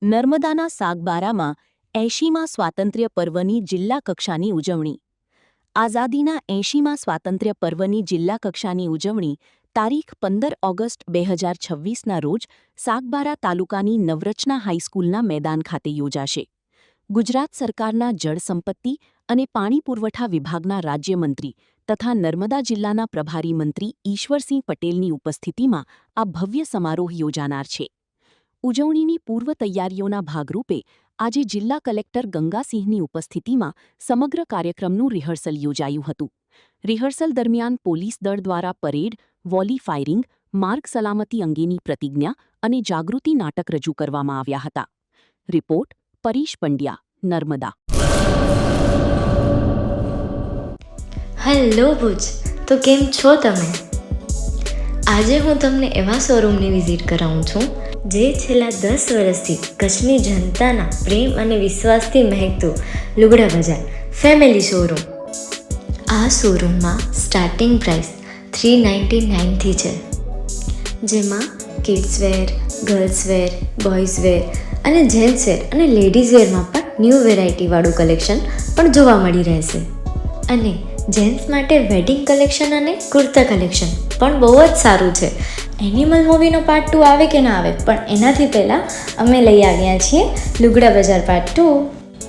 નર્મદાના સાગબારામાં 80મા સ્વાતંત્ર્ય પર્વની જિલ્લા કક્ષાની ઉજવણી. આઝાદીના 80મા સ્વાતંત્ર્ય પર્વની જિલ્લા કક્ષાની ઉજવણી તારીખ 15 ઓગસ્ટ 2026ના રોજ સાગબારા તાલુકાની નવરચના હાઈસ્કૂલના મેદાન ખાતે યોજાશે. ગુજરાત સરકારના જળ સંપત્તિ અને પાણી પુરવઠા વિભાગના રાજ્યમંત્રી તથા નર્મદા જિલ્લાના પ્રભારી મંત્રી ઈશ્વરસિંહ પટેલની ઉપસ્થિતિમાં આ ભવ્ય સમારોહ યોજાનાર છે. ઉજવણીની પૂર્વ તૈયારીઓના ભાગરૂપે આજે જિલ્લા કલેક્ટર ગંગાસિંહની ઉપસ્થિતિમાં સમગ્ર કાર્યક્રમનું રિહર્સલ યોજાયું હતું. રિહર્સલ દરમિયાન પોલીસ દળ દ્વારા પરેડ, વોલી ફાયરિંગ, માર્ગ સલામતી અંગેની પ્રતિજ્ઞા અને જાગૃતિ નાટક રજૂ કરવામાં આવ્યા હતા. રિપોર્ટ પરેશ પંડ્યા, નર્મદા. હેલો ભુજ, તો કેમ છો તમે? આજે હું તમને એવા શોરૂમની વિઝિટ કરાવું છું જે છેલ્લા 10 વર્ષથી કચ્છની જનતાના પ્રેમ અને વિશ્વાસથી મહેકતું લુગડા બજાર ફેમિલી શોરૂમ. આ શોરૂમમાં સ્ટાર્ટિંગ પ્રાઇસ 399થી છે, જેમાં કિડ્સવેર, ગર્લ્સવેર, બોયઝવેર અને જેન્ટ્સવેર અને લેડીઝવેરમાં પણ ન્યૂ વેરાયટીવાળું કલેક્શન પણ જોવા મળી રહેશે. અને જેન્ટ્સ માટે વેડિંગ કલેક્શન અને કુર્તા કલેક્શન પણ બહુ જ સારું છે. એનિમલ મૂવીનો પાર્ટ 2 આવે કે ના આવે, પણ એનાથી પહેલાં અમે લઈ આવ્યા છીએ લુગડા બજાર પાર્ટ 2,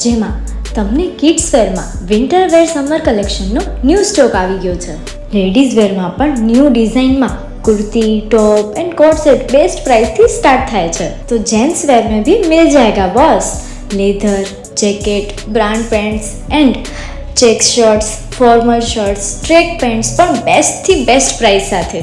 જેમાં તમને કિડ્સ વેરમાં વિન્ટર વેર સમર કલેક્શનનો ન્યૂ સ્ટોક આવી ગયો છે. લેડીઝ વેરમાં પણ ન્યૂ ડિઝાઇનમાં kurti, top and coat set best price थी स्टार्ट थाय छे. तो जेंट्स वेर में भी मिल जाएगा boss. Leather, jacket, brand pants and check shirts, formal shirts, track pants પણ બેસ્ટ થી બેસ્ટ પ્રાઇસ સાથે.